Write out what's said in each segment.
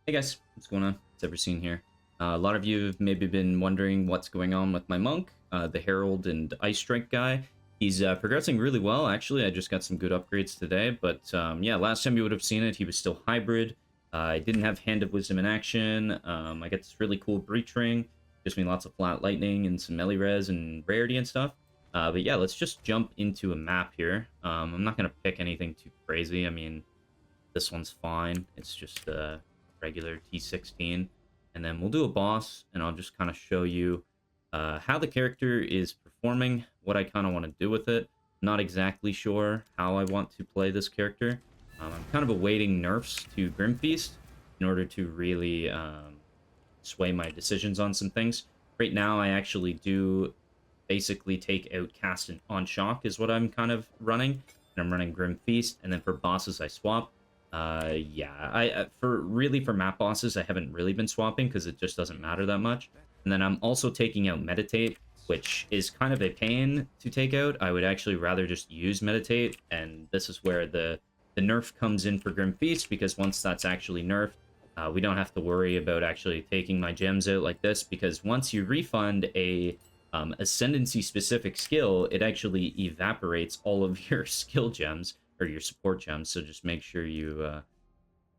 Hey guys, what's going on? It's Everseen here. A lot of you have maybe been wondering what's going on with my monk, the Herald and Ice Strike guy. He's progressing really well, actually. I just got some good upgrades today, but yeah, last time you would have seen it, he was still hybrid. I didn't have Hand of Wisdom in action. I got this really cool Breach Ring, gives me lots of flat lightning and some melee res and rarity and stuff. But yeah, let's just jump into a map here. I'm not going to pick anything too crazy. I mean, this one's fine. It's just regular T16, and then we'll do a boss, and I'll just kind of show you how the character is performing, what I kind of want to do with it. Not exactly sure how I want to play this character. I'm kind of awaiting nerfs to Grimfeast in order to really sway my decisions on some things. Right now, I actually do basically take out Cast on Shock is what I'm kind of running, and I'm running Grimfeast, and then for bosses I swap. Yeah, for map bosses, I haven't really been swapping because it just doesn't matter that much. And then I'm also taking out Meditate, which is kind of a pain to take out. I would actually rather just use Meditate, and this is where the nerf comes in for Grim Feast, because once that's actually nerfed, we don't have to worry about actually taking my gems out like this, because once you refund a Ascendancy specific skill, it actually evaporates all of your skill gems or your support gems, so just make sure you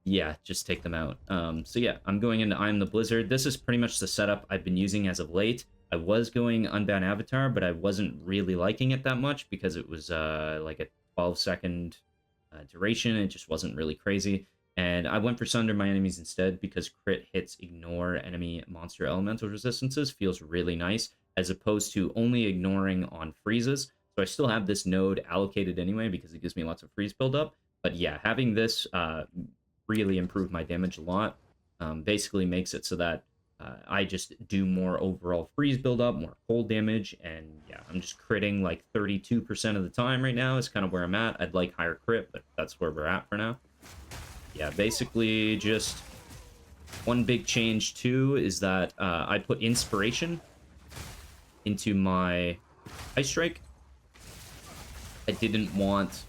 yeah, just take them out. So yeah, I'm going into I Am the Blizzard. This is pretty much the setup I've been using as of late. I was going Unbound Avatar, but I wasn't really liking it that much because it was like a 12-second duration. It just wasn't really crazy. And I went for Sunder My Enemies instead because crit hits ignore enemy monster elemental resistances feels really nice, as opposed to only ignoring on freezes. So I still have this node allocated anyway because it gives me lots of freeze buildup. But yeah, having this really improved my damage a lot. Basically makes it so that I just do more overall freeze buildup, more cold damage, and yeah, I'm just critting like 32% of the time right now is kind of where I'm at. I'd like higher crit, but that's where we're at for now. Yeah, basically just one big change too is that I put Inspiration into my Ice Strike. I didn't want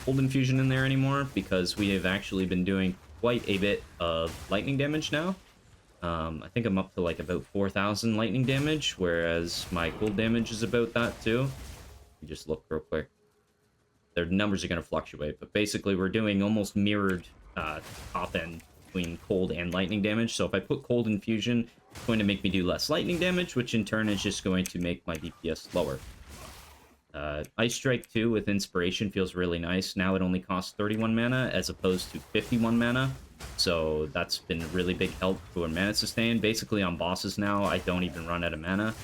Cold Infusion in there anymore because we have actually been doing quite a bit of lightning damage now. I think I'm up to like about 4,000 lightning damage, whereas my cold damage is about that too. You just look real quick. Their numbers are going to fluctuate, but basically we're doing almost mirrored top end between cold and lightning damage. So if I put Cold Infusion, it's going to make me do less lightning damage, which in turn is just going to make my DPS lower. Ice Strike 2 with Inspiration feels really nice. Now it only costs 31 mana as opposed to 51 mana. So that's been a really big help for mana sustain. Basically on bosses now, I don't even run out of mana.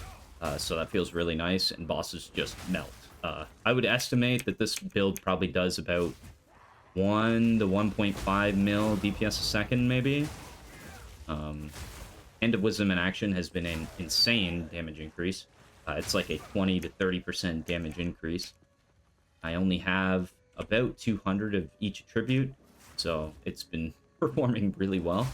So that feels really nice, and bosses just melt. I would estimate that this build probably does about 1 to 1.5 mil DPS a second, maybe. End of Wisdom in action has been an insane damage increase. It's like a 20 to 30% damage increase. I only have about 200 of each attribute, so it's been performing really well.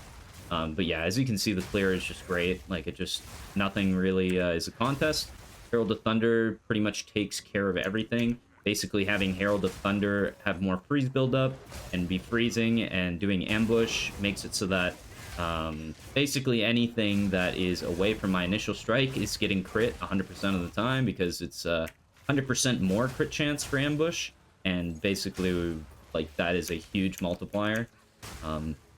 But yeah, as you can see, the clear is just great. Like, it just, nothing really is a contest. Herald of Thunder pretty much takes care of everything. Basically, having Herald of Thunder have more freeze buildup and be freezing and doing ambush makes it so that basically anything that is away from my initial strike is getting crit 100% of the time, because it's 100% more crit chance for ambush, and basically like that is a huge multiplier.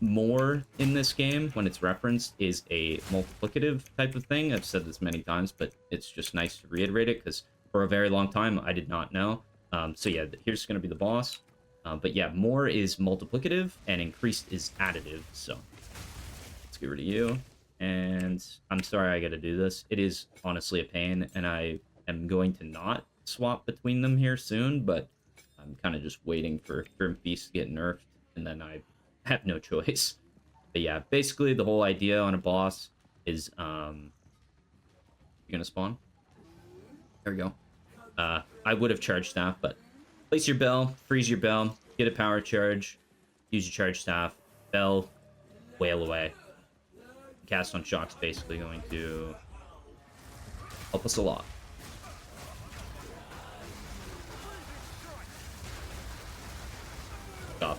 More in this game, when it's referenced, is a multiplicative type of thing. I've said this many times, but it's just nice to reiterate it because for a very long time I did not know. So yeah, here's going to be the boss. But yeah, more is multiplicative and increased is additive. So let's get rid of you. And I'm sorry I got to do this. It is honestly a pain, and I am going to not swap between them here soon, but I'm kind of just waiting for Grim Feast to get nerfed, and then I have no choice. But yeah, basically the whole idea on a boss is you're gonna spawn. There we go. I would have charged staff, but place your bell, freeze your bell, get a power charge, use your charge staff, bell, wail away. Cast on Shock's basically going to help us a lot.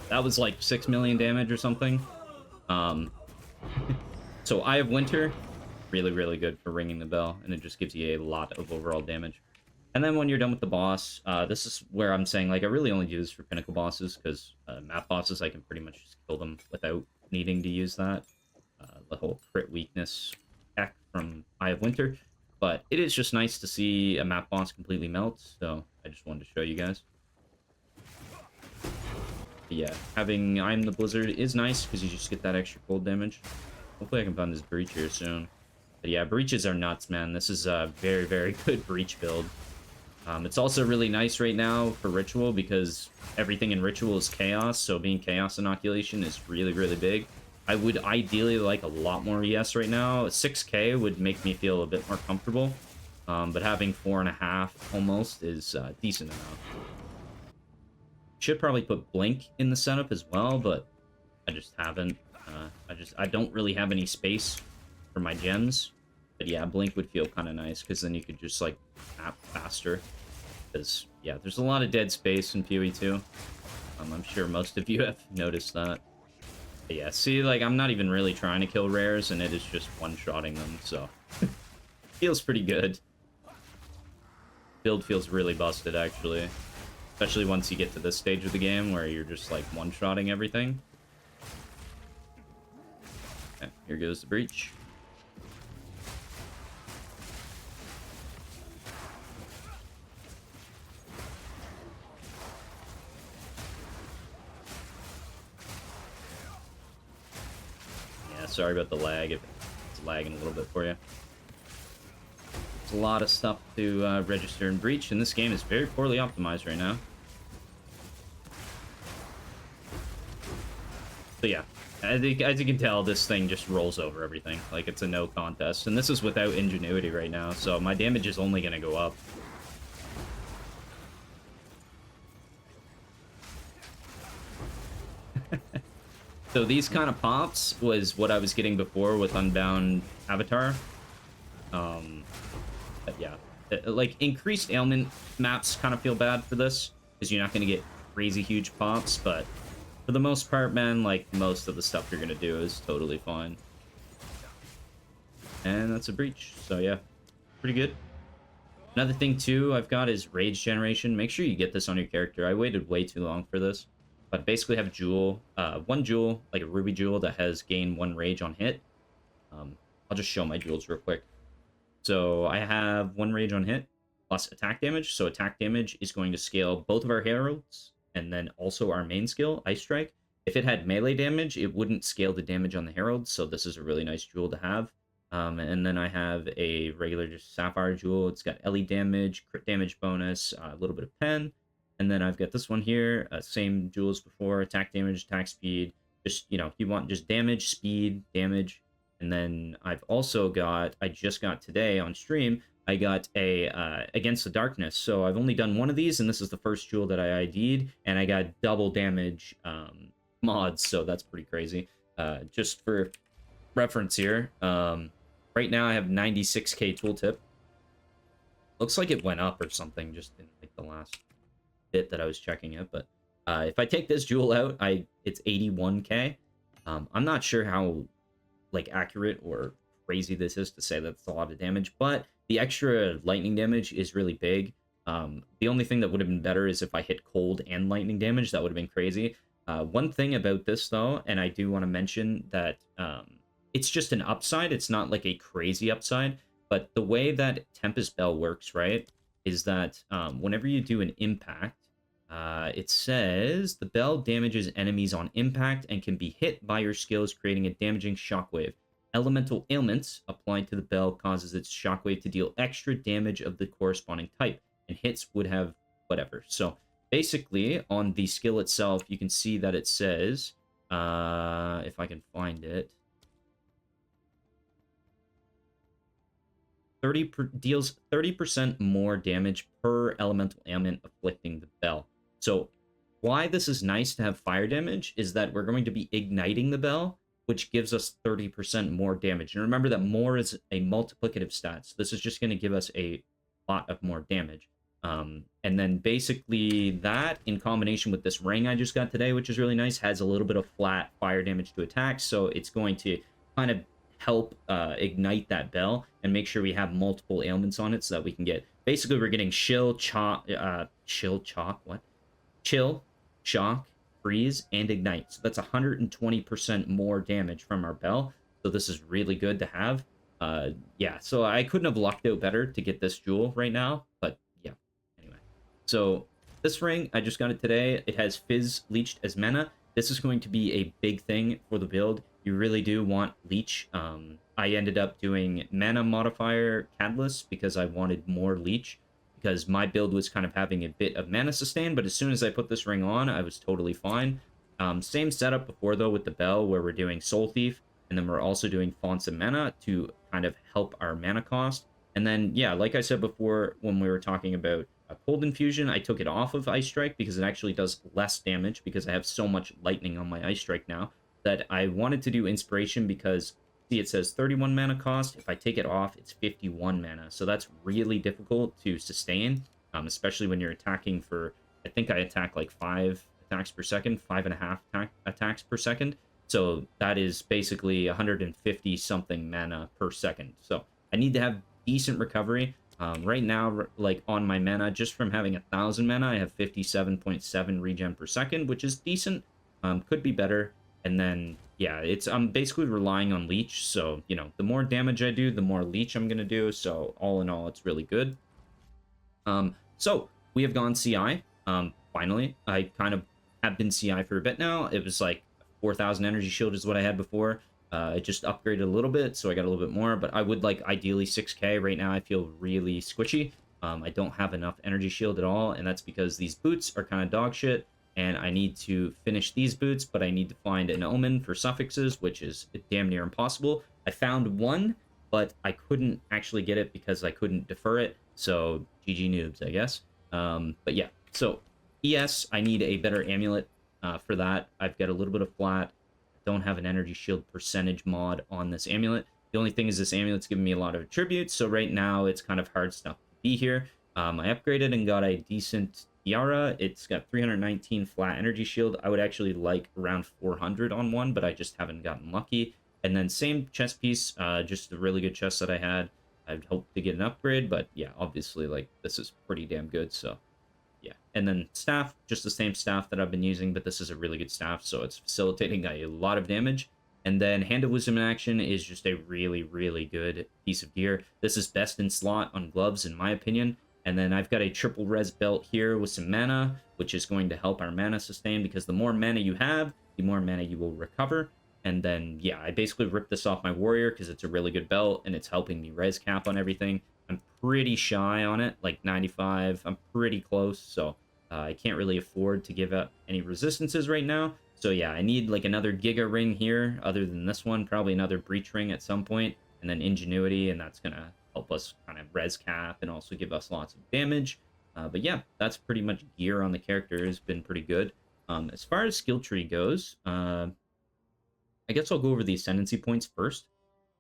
That was like 6 million damage or something. So Eye of Winter, really, really good for ringing the bell, and it just gives you a lot of overall damage. And then when you're done with the boss, this is where I'm saying, like, I really only do this for pinnacle bosses, because map bosses, I can pretty much just kill them without needing to use that. The whole crit weakness tech from Eye of Winter. But it is just nice to see a map boss completely melt, so I just wanted to show you guys. But yeah, having I'm the Blizzard is nice, because you just get that extra cold damage. Hopefully I can find this Breach here soon. But yeah, Breaches are nuts, man. This is a very, very good Breach build. It's also really nice right now for Ritual, because everything in Ritual is Chaos, so being Chaos Inoculation is really, really big. I would ideally like a lot more ES right now. 6k would make me feel a bit more comfortable, but having 4.5 almost is decent enough. Should probably put Blink in the setup as well, but I just haven't. I don't really have any space for my gems. But yeah, Blink would feel kind of nice, because then you could just, like, map faster. Because, yeah, there's a lot of dead space in PoE2. I'm sure most of you have noticed that. But yeah, see, like, I'm not even really trying to kill rares, and it is just one-shotting them, so... feels pretty good. Build feels really busted, actually. Especially once you get to this stage of the game, where you're just, like, one-shotting everything. Okay, here goes the Breach. Sorry about the lag, if it's lagging a little bit for you. There's a lot of stuff to register and breach, and this game is very poorly optimized right now. So yeah, as you can tell, this thing just rolls over everything. Like, it's a no contest. And this is without Ingenuity right now, so my damage is only going to go up. So these kind of pops was what I was getting before with Unbound Avatar. But yeah, like, increased ailment maps kind of feel bad for this, because you're not going to get crazy huge pops, but for the most part, man, like, most of the stuff you're going to do is totally fine. And that's a Breach, so yeah, pretty good. Another thing, too, I've got is Rage Generation. Make sure you get this on your character. I waited way too long for this. But basically have Jewel, one Jewel, like a Ruby Jewel, that has gained 1 Rage on hit. I'll just show my Jewels real quick. So I have 1 Rage on hit, plus attack damage. So attack damage is going to scale both of our Heralds, and then also our main skill, Ice Strike. If it had melee damage, it wouldn't scale the damage on the Heralds, so this is a really nice Jewel to have. And then I have a regular just Sapphire Jewel. It's got LE damage, crit damage bonus, a little bit of pen. And then I've got this one here, same Jewel as before, attack damage, attack speed. Just, you know, you want just damage, speed, damage. And then I've also got, I just got today on stream, I got a Against the Darkness. So I've only done one of these, and this is the first Jewel that I ID'd, and I got double damage mods, so that's pretty crazy. Just for reference here, right now I have 96k tooltip. Looks like it went up or something just in, like, the last bit that I was checking it, but if I take this Jewel out, it's 81k. I'm not sure how, like, accurate or crazy this is to say that's a lot of damage, but the extra lightning damage is really big. The only thing that would have been better is if I hit cold and lightning damage. That would have been crazy. One thing about this, though, and I do want to mention that it's just an upside. It's not like a crazy upside, but the way that Tempest Bell works, right, is that whenever you do an impact, it says the bell damages enemies on impact and can be hit by your skills, creating a damaging shockwave. Elemental ailments applied to the bell causes its shockwave to deal extra damage of the corresponding type, and hits would have whatever. So basically, on the skill itself, you can see that it says, if I can find it, deals 30% more damage per elemental ailment afflicting the bell. So why this is nice to have fire damage is that we're going to be igniting the bell, which gives us 30% more damage. And remember that more is a multiplicative stat, so this is just going to give us a lot of more damage. And then basically that, in combination with this ring I just got today, which is really nice, has a little bit of flat fire damage to attack, so it's going to kind of help ignite that bell and make sure we have multiple ailments on it so that we can get, basically we're getting chill, shock, freeze, and ignite. So that's 120% more damage from our bell. So this is really good to have. Yeah, so I couldn't have lucked out better to get this jewel right now, but yeah, anyway. So this ring, I just got it today. It has Fizz leached as mana. This is going to be a big thing for the build. You really do want leech. I ended up doing mana modifier catalyst because I wanted more leech, because my build was kind of having a bit of mana sustain, but as soon as I put this ring on, I was totally fine. Same setup before, though, with the bell, where we're doing Soul Thief, and then we're also doing Fonts of Mana to kind of help our mana cost. And then, yeah, like I said before, when we were talking about a Cold Infusion, I took it off of Ice Strike because it actually does less damage, because I have so much lightning on my Ice Strike now, that I wanted to do Inspiration because, see, it says 31 mana cost. If I take it off, it's 51 mana. So that's really difficult to sustain, especially when you're attacking for, I think I attack like 5 attacks per second, 5.5 attacks per second. So that is basically 150 something mana per second. So I need to have decent recovery. Right now, like on my mana, just from having 1,000 mana, I have 57.7 regen per second, which is decent. Could be better. And then, yeah, I'm basically relying on leech. So, you know, the more damage I do, the more leech I'm going to do. So all in all, it's really good. So we have gone CI. Finally, I kind of have been CI for a bit now. It was like 4,000 energy shield is what I had before. I just upgraded a little bit, so I got a little bit more, but I would like ideally 6k. Right now I feel really squishy. I don't have enough energy shield at all, and that's because these boots are kind of dog shit, and I need to finish these boots, but I need to find an omen for suffixes, which is damn near impossible. I found one, but I couldn't actually get it because I couldn't defer it, so GG noobs, I guess. But yeah, so ES, I need a better amulet for that. I've got a little bit of flat. Don't have an energy shield percentage mod on this amulet. The only thing is this amulet's giving me a lot of attributes, so right now it's kind of hard stuff to be here. I upgraded and got a decent tiara. It's got 319 flat energy shield. I would actually like around 400 on one, but I just haven't gotten lucky. And then same chest piece, just a really good chest that I had. I'd hope to get an upgrade, but yeah, obviously, like, this is pretty damn good, so yeah. And then staff, just the same staff that I've been using, but this is a really good staff, so it's facilitating a lot of damage. And then Hand of Wisdom in action is just a really, really good piece of gear. This is best in slot on gloves, in my opinion. And then I've got a triple res belt here with some mana, which is going to help our mana sustain, because the more mana you have, the more mana you will recover. And then, yeah, I basically ripped this off my warrior because it's a really good belt, and it's helping me res cap on everything. I'm pretty shy on it, like 95. I'm pretty close, so I can't really afford to give up any resistances right now. So yeah, I need like another Giga ring here, other than this one, probably another Breach ring at some point, and then Ingenuity, and that's going to help us kind of res cap and also give us lots of damage. But yeah, that's pretty much gear on the character. Has been pretty good. As far as skill tree goes, I guess I'll go over the Ascendancy points first.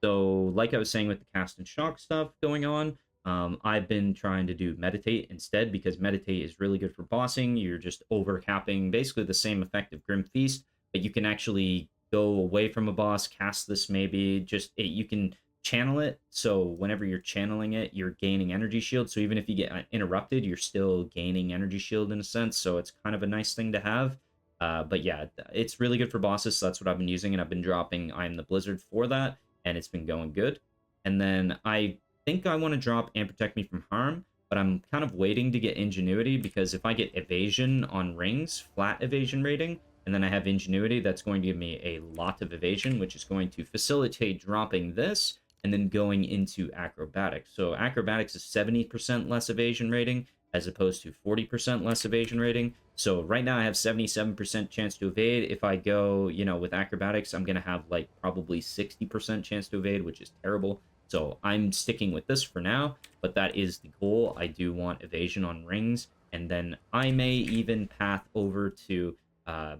So, like I was saying with the cast and shock stuff going on, I've been trying to do meditate instead, because meditate is really good for bossing. You're just overcapping basically the same effect of Grim Feast, but you can actually go away from a boss, cast this maybe, you can channel it. So whenever you're channeling it, you're gaining energy shield. So even if you get interrupted, you're still gaining energy shield in a sense. So it's kind of a nice thing to have. But yeah, it's really good for bosses. So that's what I've been using, and I've been dropping I Am the Blizzard for that, and it's been going good. And then I think I want to drop and Protect Me from Harm, but I'm kind of waiting to get Ingenuity, because if I get Evasion on rings, flat evasion rating, and then I have Ingenuity, that's going to give me a lot of evasion, which is going to facilitate dropping this and then going into Acrobatics. So Acrobatics is 70% less evasion rating as opposed to 40% less evasion rating. So right now I have 77% chance to evade. If I go, you know, with Acrobatics, I'm going to have like probably 60% chance to evade, which is terrible. So I'm sticking with this for now, but that is the goal. I do want evasion on rings, and then I may even path over to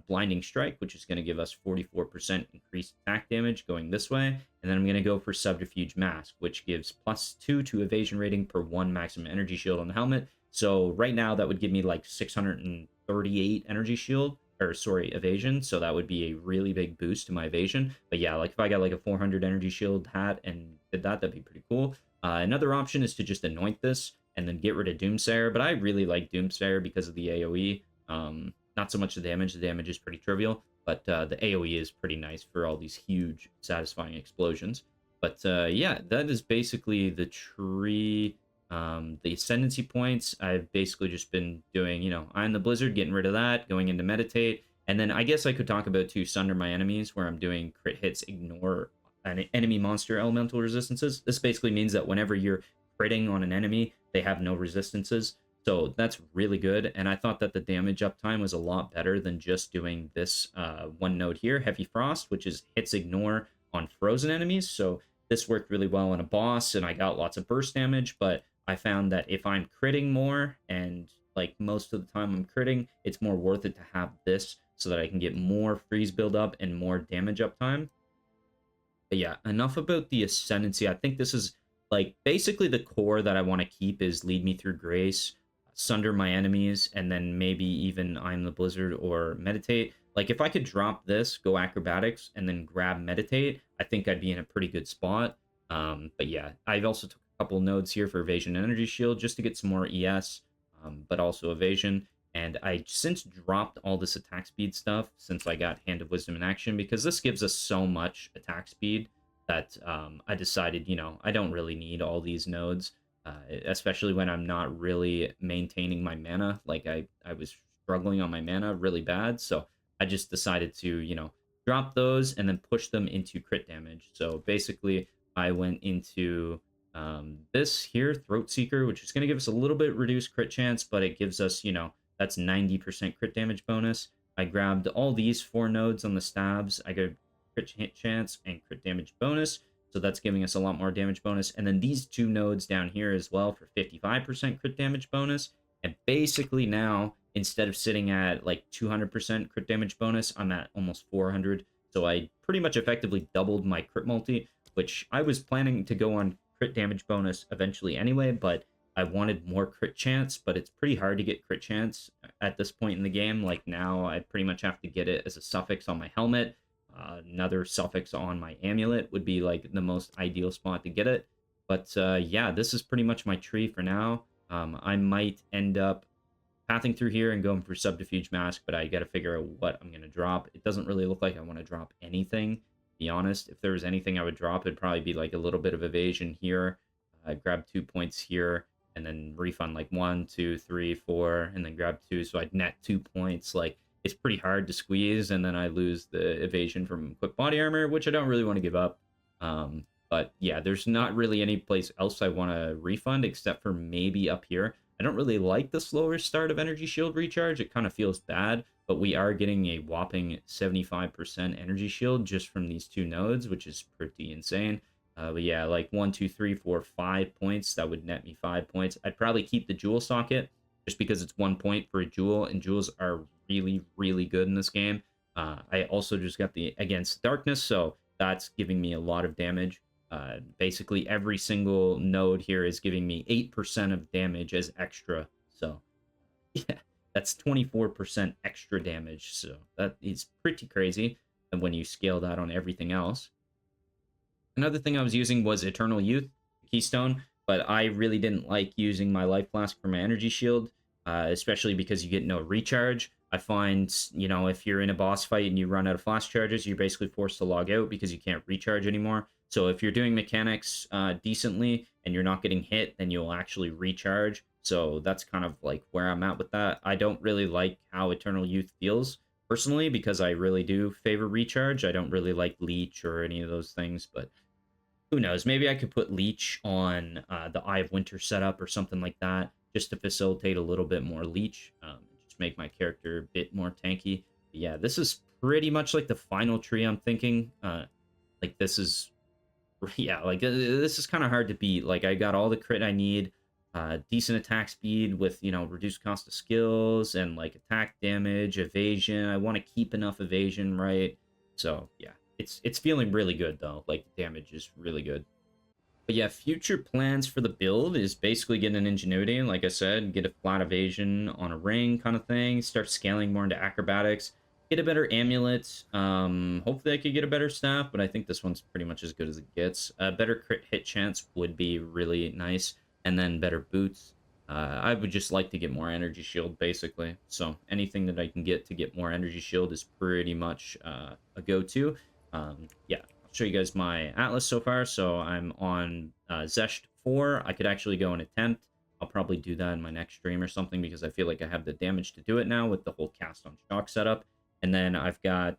Blinding Strike, which is going to give us 44% increased attack damage going this way. And then I'm going to go for Subterfuge Mask, which gives +2 to evasion rating per 1 maximum energy shield on the helmet. So right now that would give me like 638 energy shield. or sorry, evasion, so that would be a really big boost to my evasion. But yeah, like if I got like a 400 energy shield hat and did that, that'd be pretty cool. Another option is to just anoint this and then get rid of Doomsayer, but I really like Doomsayer because of the AoE. Not so much the damage is pretty trivial, but the AoE is pretty nice for all these huge, satisfying explosions. But yeah, that is basically the tree. The Ascendancy points, I've basically just been doing, you know, I'm the Blizzard, getting rid of that, going into Meditate, and then I guess I could talk about too Sunder My Enemies, where I'm doing crit hits, ignore an enemy monster elemental resistances. This basically means that whenever you're critting on an enemy, they have no resistances. So that's really good, and I thought that the damage uptime was a lot better than just doing this one node here, Heavy Frost, which is hits ignore on frozen enemies. So this worked really well on a boss, and I got lots of burst damage, but I found that if I'm critting more, and like most of the time I'm critting, it's more worth it to have this so that I can get more freeze build up and more damage uptime. But yeah, enough about the Ascendancy. I think this is like basically the core that I want to keep is Lead Me Through Grace, Sunder My Enemies, and then maybe even I'm the Blizzard or Meditate. Like if I could drop this, go Acrobatics, and then grab Meditate, I think I'd be in a pretty good spot. But yeah, I've also took a couple nodes here for Evasion and Energy Shield just to get some more ES, but also Evasion. And I since dropped all this attack speed stuff since I got Hand of Wisdom in action, because this gives us so much attack speed that I decided, you know, I don't really need all these nodes, especially when I'm not really maintaining my mana. Like I was struggling on my mana really bad, so I just decided to, you know, drop those and then push them into crit damage. So basically, I went into this here, Throat Seeker, which is going to give us a little bit reduced crit chance, but it gives us, you know, that's 90% crit damage bonus. I grabbed all these 4 nodes on the stabs. I got crit hit chance and crit damage bonus, so that's giving us a lot more damage bonus. And then these 2 nodes down here as well for 55% crit damage bonus. And basically now, instead of sitting at like 200% crit damage bonus, I'm at almost 400. So I pretty much effectively doubled my crit multi, which I was planning to go on crit damage bonus eventually anyway, but I wanted more crit chance, but it's pretty hard to get crit chance at this point in the game. Like now, I pretty much have to get it as a suffix on my helmet. Another suffix on my amulet would be like the most ideal spot to get it. But yeah, this is pretty much my tree for now. I might end up pathing through here and going for Subterfuge Mask, but I got to figure out what I'm going to drop. It doesn't really look like I want to drop anything, to be honest. If there was anything I would drop, it'd probably be like a little bit of evasion here. Grab 2 points here, and then refund like 1, 2, 3, 4, and then grab 2, so I'd net 2 points. Like, it's pretty hard to squeeze, and then I lose the evasion from quick body armor, which I don't really want to give up. But yeah, there's not really any place else I want to refund except for maybe up here. I don't really like the slower start of energy shield recharge. It kind of feels bad, but we are getting a whopping 75% energy shield just from these 2 nodes, which is pretty insane. But yeah, like 1, 2, 3, 4, 5 points. That would net me 5 points. I'd probably keep the jewel socket just because it's 1 point for a jewel, and jewels are really, really good in this game. I also just got the Against Darkness, so that's giving me a lot of damage. Basically, every single node here is giving me 8% of damage as extra. So yeah, that's 24% extra damage. So that is pretty crazy. And when you scale that on everything else. Another thing I was using was Eternal Youth, Keystone, but I really didn't like using my Life Flask for my energy shield, especially because you get no recharge. I find, you know, if you're in a boss fight and you run out of flash charges, you're basically forced to log out because you can't recharge anymore. So if you're doing mechanics decently and you're not getting hit, then you'll actually recharge. So that's kind of like where I'm at with that. I don't really like how Eternal Youth feels personally because I really do favor recharge. I don't really like Leech or any of those things, but who knows? Maybe I could put Leech on the Eye of Winter setup or something like that, just to facilitate a little bit more Leech, just make my character a bit more tanky. But yeah, this is pretty much like the final tree I'm thinking. Like this is, yeah, like this is kind of hard to beat. Like I got all the crit I need, decent attack speed with, you know, reduced cost of skills and like attack damage, evasion. I want to keep enough evasion, right? So yeah. It's feeling really good, though. Like, the damage is really good. But yeah, future plans for the build is basically get an Ingenuity, like I said, get a flat evasion on a ring kind of thing, start scaling more into acrobatics. get a better amulet. Hopefully I could get a better staff, but I think this one's pretty much as good as it gets. A better crit hit chance would be really nice, and then better boots. I would just like to get more energy shield, basically. So anything that I can get to get more energy shield is pretty much a go-to. Yeah, I'll show you guys my atlas so far. So I'm on Zesht 4. I could actually go and attempt. I'll probably do that in my next stream or something because I feel like I have the damage to do it now with the whole cast on shock setup. And then I've got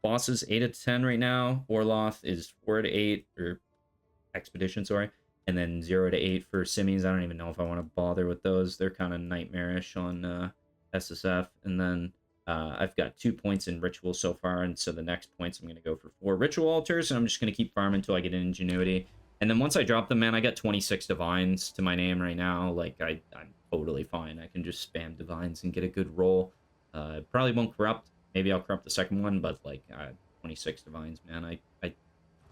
bosses 8 to 10 right now. Orloth is 4 to 8, or Expedition, sorry. And then 0 to 8 for Simmies. I don't even know if I want to bother with those. They're kind of nightmarish on SSF. And then I've got 2 points in Ritual so far. And so the next points I'm going to go for 4 Ritual Altars. And I'm just going to keep farming until I get an Ingenuity. And then once I drop them, man, I got 26 Divines to my name right now. Like, I'm totally fine. I can just spam Divines and get a good roll. Probably won't corrupt. Maybe I'll corrupt the second one, but like 26 Divines, man.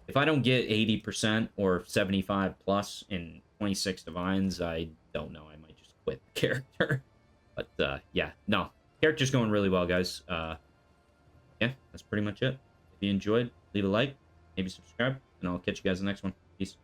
If I don't get 80% or 75 plus in 26 Divines, I don't know. I might just quit the character. But yeah, no. Character's going really well, guys. Yeah, that's pretty much it. If you enjoyed, leave a like, maybe subscribe, and I'll catch you guys in the next one. Peace.